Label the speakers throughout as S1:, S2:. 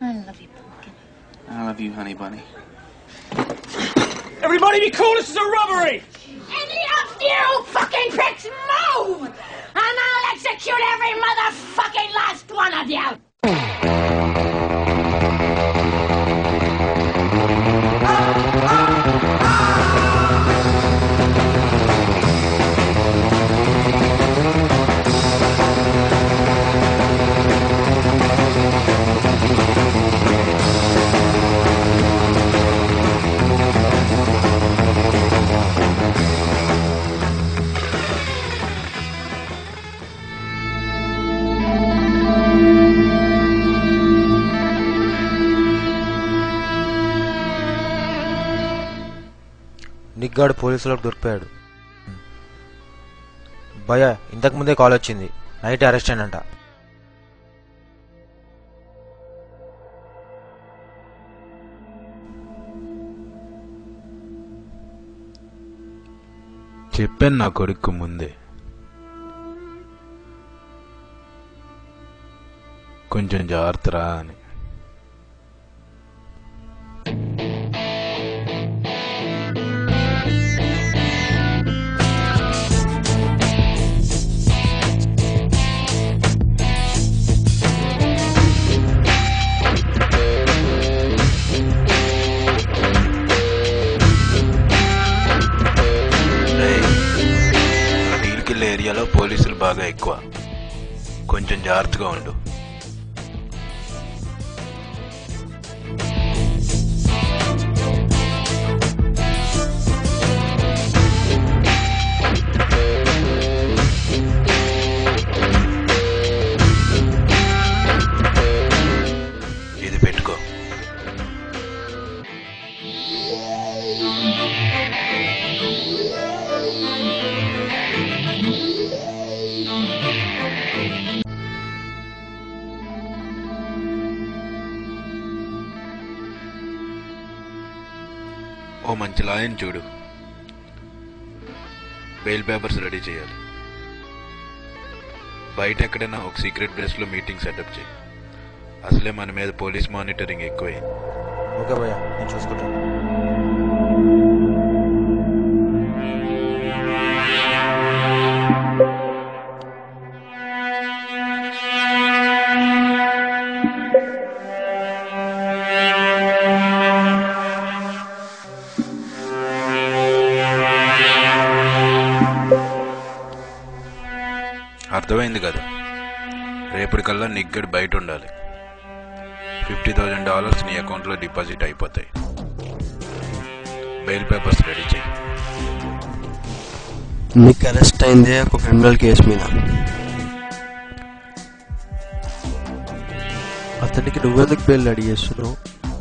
S1: I love you, pumpkin.
S2: I love you, honey bunny.
S3: Everybody be cool, this is a robbery!
S1: Any of you fucking pricks move! And I'll execute every motherfucking last one of you!
S4: నిగ్గాడు పోలీసులకు దొరికిపోయాడు. భయ ఇంతకు ముందే call వచ్చింది, night arrest అయినంట.
S5: చెప్పాను నా కొడుకు ముందే, కొంచెం జాగ్రత్తరా అని. ఏరియాలో పోలీసులు బాగా ఎక్కువ, కొంచెం జాగ్రత్తగా ఉండు. ఇది పెట్టుకో. ఓ మంచి లాయన్ చూడు, బెయిల్ పేపర్స్ రెడీ చేయాలి. బయట ఎక్కడైనా ఒక సీక్రెట్ ప్లేస్లో మీటింగ్ సెటప్ చేయి. అసలే మన మీద పోలీస్ మానిటరింగ్ ఎక్కువైంది.
S4: ఓకే భయ్యా, నేను చూసుకుంటాను.
S5: అర్థమైంది కదా, రేపటికల్లా నిగ్గడి బయట ఉండాలి. $50,000 నీ అకౌంట్లో డిపాజిట్ అయిపోతాయి. బెయిల్ పేపర్స్ రెడీ చేయి.
S6: నీకు అరెస్ట్ అయిందే ఒక క్రిమినల్ కేసు మీద. అతనికి నువ్వెందుకు బెయిల్ రెడీ చేస్తున్నావు?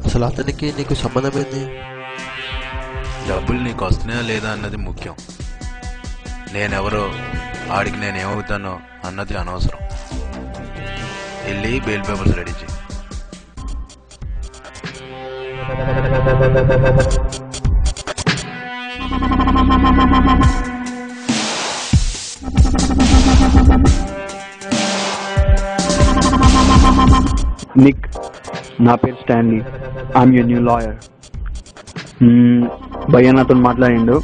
S6: అసలు అతనికి నీకు సంబంధం ఏంది?
S5: డబ్బులు నీకు వస్తున్నాయా లేదా అన్నది ముఖ్యం. నేనెవరో ఆడికి నేనేమవుతానో అన్నది అనవసరం. వెళ్ళి బెయిల్ పేపర్స్ రెడీ చేయి.
S7: నిక్, నా పేరు Stanley. I'm your new lawyer. భయ్య నాతో మాట్లాడిండు,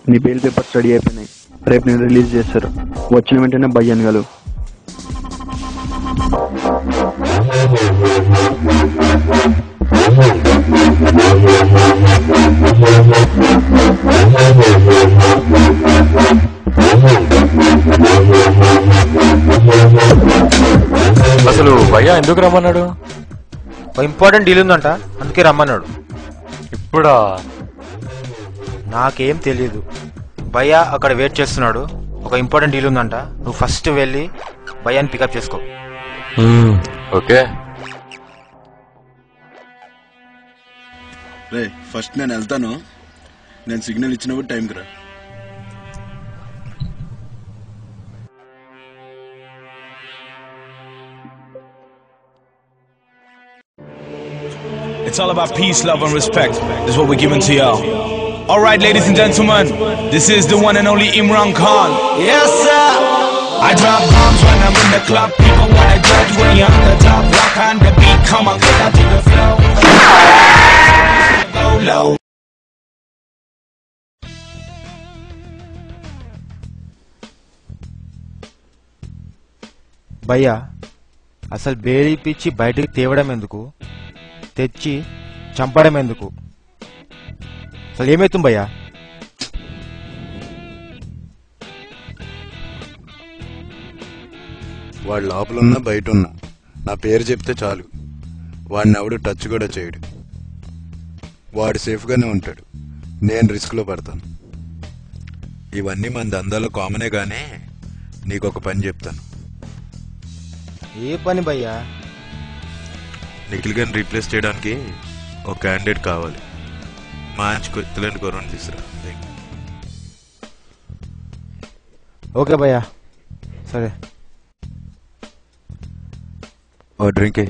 S7: నీ బెయిల్ పేపర్స్ రెడీ అయిపోయినాయి. రేపు నేను రిలీజ్ చేస్తారు. వచ్చిన వెంటనే భయ్యను గలు.
S4: అసలు భయ్యా ఎందుకు రమ్మన్నాడు? ఒక ఇంపార్టెంట్ డీల్ ఉందంట, అందుకే రమ్మన్నాడు.
S8: ఇప్పుడా?
S4: నాకేం తెలియదు. భయ్యా అక్కడ వెయిట్ చేస్తున్నాడు. ఒక ఇంపార్టెంట్ డీల్ ఉందంట, నువ్వు ఫస్ట్ వెళ్ళి భయ్యాని పికప్ చేసుకో.
S8: ఓకే.
S5: రే, ఫస్ట్ నేను వెళ్తాను. నేను సిగ్నల్ ఇచ్చినప్పుడు టైంకి రా.
S3: It's all about peace, love, and respect. This is what we're giving to y'all. All right, ladies and gentlemen, this is the one and only Imran Khan. Yes, sir. I drop bombs when I'm in the club. People wanna judge when you're on the top. Rock on the beat, come on, get out to the floor.
S4: భయ్యా అసలు bail ఇప్పించి బయటికి తేవడం ఎందుకు, తెచ్చి చంపడం ఎందుకు? అసలు ఏమవుతుంది భయ్యా?
S9: వాడు లోపలున్నా బయట ఉన్నా నా పేరు చెప్తే చాలు, వాడిని ఎవడు టచ్ కూడా చేయడు. వాడు సేఫ్గానే ఉంటాడు, నేను రిస్క్లో పడతాను. ఇవన్నీ మన దందాలో కామనే, కానీ నీకు ఒక పని చెప్తాను.
S4: ఏ పని భయ్యా?
S9: నిఖిల్ గారిని రీప్లేస్ చేయడానికి ఒక క్యాండిడేట్ కావాలి. మంచి కొత్తలేని కొరని తీసుకురా.
S4: ఓకే భయ్యా, సరే.
S9: ఓ డ్రింక్.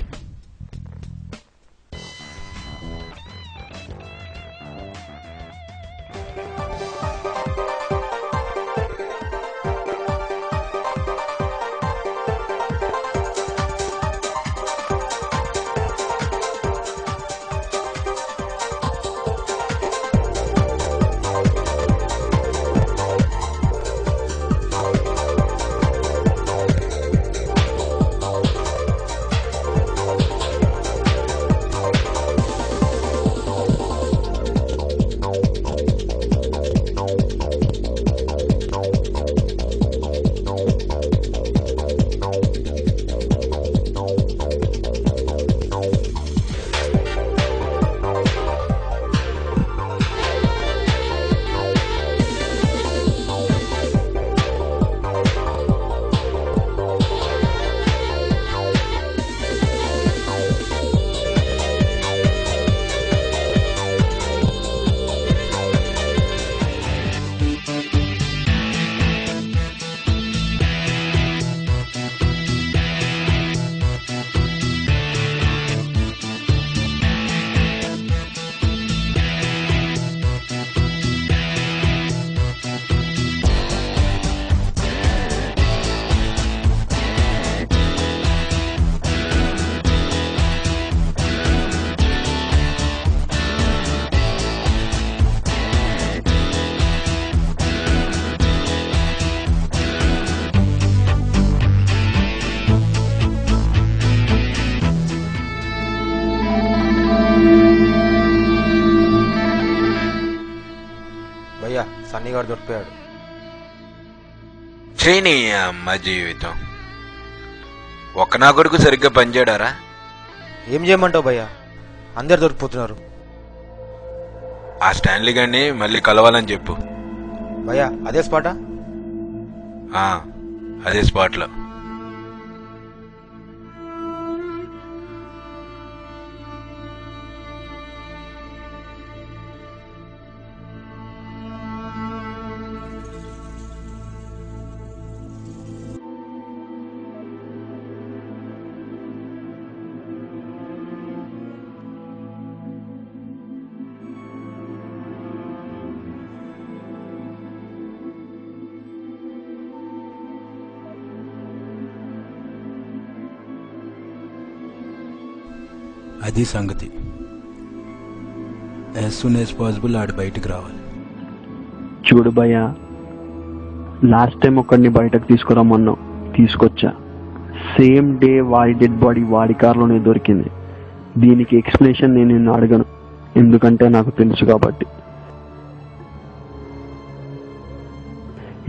S4: సన్నీ గారు దొరికిపోయాడు.
S5: శ్రీని అమ్మ జీవితం, ఒక్క నా కొడుకు సరిగ్గా పనిచేయడారా?
S4: ఏం చేయమంటావు భయ్యా, అందరు దొరికిపోతున్నారు.
S5: ఆ స్టాన్లీ గారిని మళ్ళీ కలవాలని చెప్పు.
S4: భయ్యా అదే స్పాటా?
S5: అదే స్పాట్లో.
S9: అది సంగతి. యాజ్ సూన్ యాజ్ పాసిబుల్ ఆడు బయటికి రావాలి.
S7: చూడు భయ్య, లాస్ట్ టైం ఒకడిని బయటకు తీసుకురమ్మన్నావు, తీసుకొచ్చా. సేమ్ డే వాడి డెడ్ బాడీ వాడి కార్లోనే దొరికింది. దీనికి ఎక్స్ప్లెనేషన్ నేను నిన్ను అడగను, ఎందుకంటే నాకు తెలుసు కాబట్టి.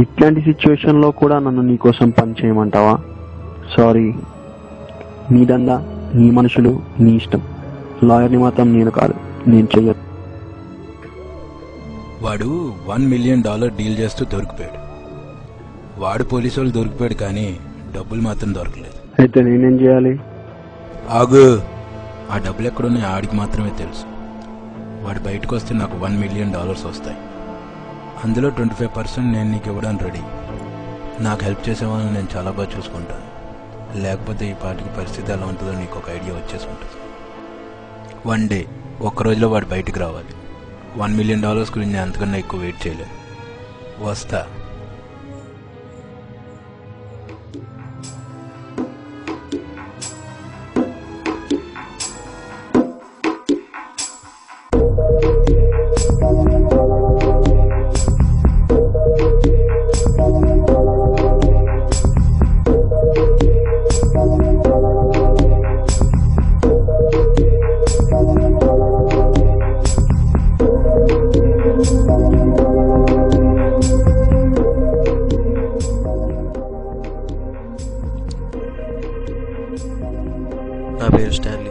S7: ఇట్లాంటి సిచ్యువేషన్లో కూడా నన్ను నీకోసం పని చేయమంటావా? సారీ, నీ దందా, నీ మనుషులు, నీ ఇష్టం. లాయర్ని మాత్రం నేను కాదు, నేను చెయ్యను.
S9: వాడు $1 మిలియన్ డీల్ చేస్తూ దొరికిపోయాడు. వాడు పోలీసు వాళ్ళు దొరికిపోయాడు, కానీ డబ్బులు మాత్రం దొరకలేదు.
S7: అయితే నేనేం చేయాలి?
S9: ఆగు, ఆ డబ్బులు ఎక్కడున్నాయి ఆడికి మాత్రమే తెలుసు. వాడు బయటకు వస్తే నాకు $1 మిలియన్ వస్తాయి. అందులో 25% నేను నీకు ఇవ్వడానికి రెడీ. నాకు హెల్ప్ చేసే వాళ్ళని నేను చాలా బాగా చూసుకుంటాను. లేకపోతే ఈ పాటికి పరిస్థితి ఎలా ఉంటుందో నీకు ఒక ఐడియా వచ్చేసి ఉంటుంది. వన్ డే, ఒక్క రోజులో వాడు బయటికి రావాలి. $1 మిలియన్ గురించి నేను అంతకన్నా ఎక్కువ వెయిట్ చేయలేదు. వస్తా.
S6: Stanley,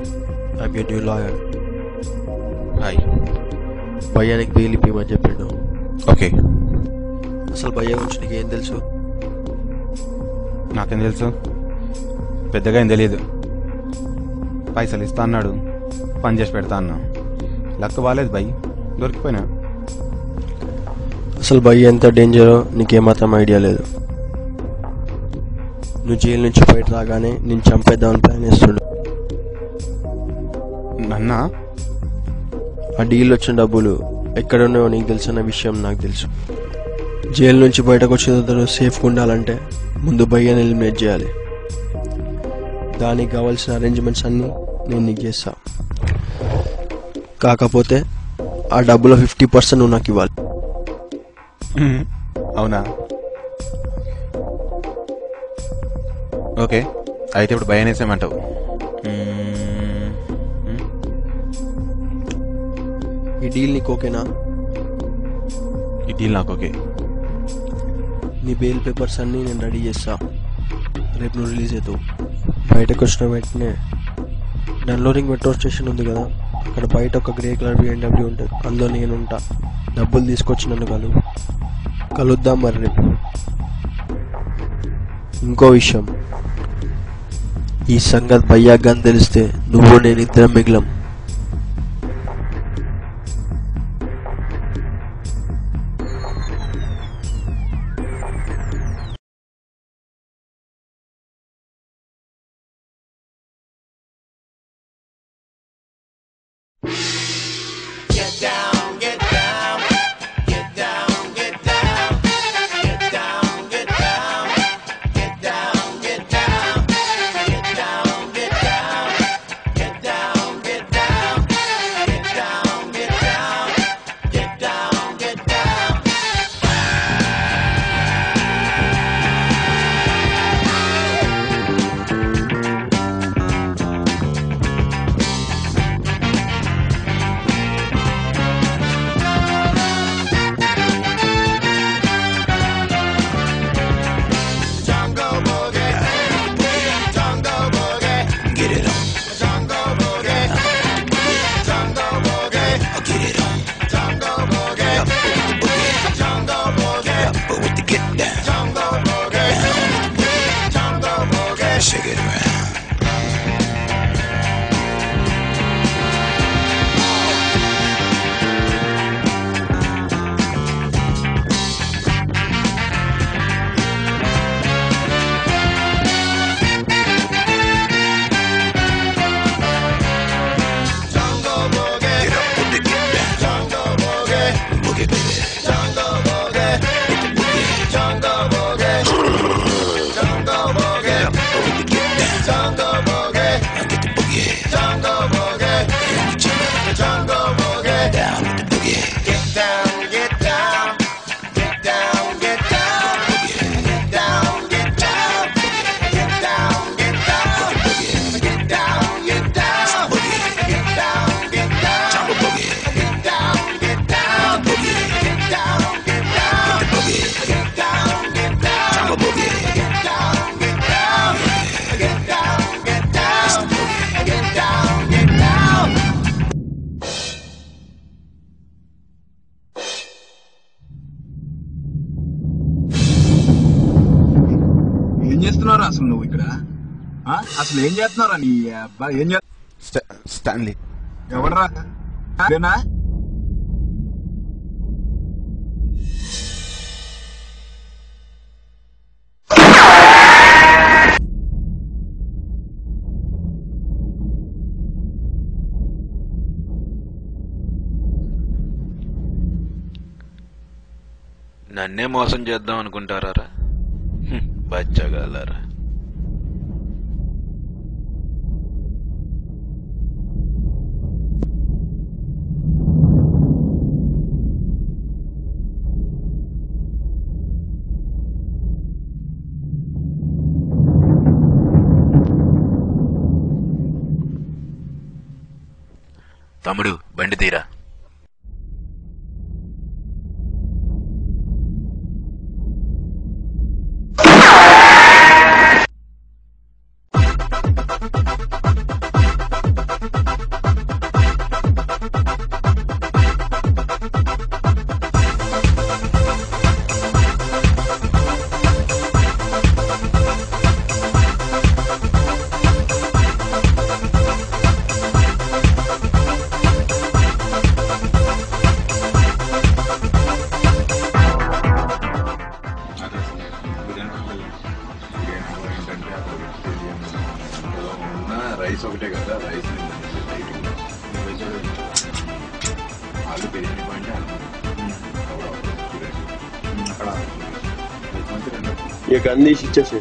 S6: I'm your new lawyer.
S5: Hi.
S6: భయ్యానికి బెయిల్ ఇప్పిమని చెప్పిండు.
S5: ఓకే.
S6: అసలు భయ్య గురించి నీకు ఏం తెలుసు?
S4: నాకేం తెలుసు, పెద్దగా ఏం తెలియదు. పైసలు ఇస్తా అన్నాడు, పని చేసి పెడతా అన్నా. లక్ బాగాలేదు భయ్, దొరికిపోయినా.
S6: అసలు భయ్య ఎంత డేంజరో నీకేమాత్రం ఐడియా లేదు. నువ్వు జైలు నుంచి బయట రాగానే నేను చంపేద్దామని ప్లాన్ చేస్తుండు.
S4: నన్నా?
S6: ఆ డీల్ వచ్చిన డబ్బులు ఎక్కడున్నాయో నీకు తెలుసన్న విషయం నాకు తెలుసు. జైలు నుంచి బయటకు వచ్చేందుకు సేఫ్గా ఉండాలంటే ముందు భయ్యని ఎలిమినేట్ చేయాలి. దానికి కావాల్సిన అరేంజ్మెంట్స్ అన్నీ నేను నీకు చేస్తా. కాకపోతే ఆ డబ్బులో 50% నువ్వు నాకు ఇవ్వాలి.
S4: అవునా? ఓకే, అయితే ఇప్పుడు భయం వేసేమంటావు.
S6: ఈ డీల్ నీకు ఓకేనా?
S4: ఈ డీల్ నాకు ఓకే.
S6: నీ బెయిల్ పేపర్స్ అన్నీ నేను రెడీ చేస్తా. రేపు నువ్వు రిలీజ్ అవుతావు. బయటకు వచ్చిన వెంటనే డన్లోరింగ్ మెట్రో స్టేషన్ ఉంది కదా, అక్కడ బయట ఒక గ్రే కలర్ BMW ఉంటుంది. అందులో నేను ఉంటా. డబ్బులు తీసుకొచ్చి నన్ను కలుద్దాం మరి రేపు. ఇంకో విషయం, ఈ సంగతి భయ్యాగాని తెలిస్తే నువ్వు నేను ఇద్దరం మిగిలం.
S10: అసలు నువ్వు ఇక్కడ అసలు ఏం చేస్తున్నారా? నీ అబ్బాయి ఏం చేస్తా?
S4: స్టాన్లీ
S10: ఎవడరా?
S5: నన్నే మోసం చేద్దాం అనుకుంటారా? బచ్చగాలరా. తమ్ముడు బండి తీరా.
S11: ఇక అన్ని ఇచ్చేసి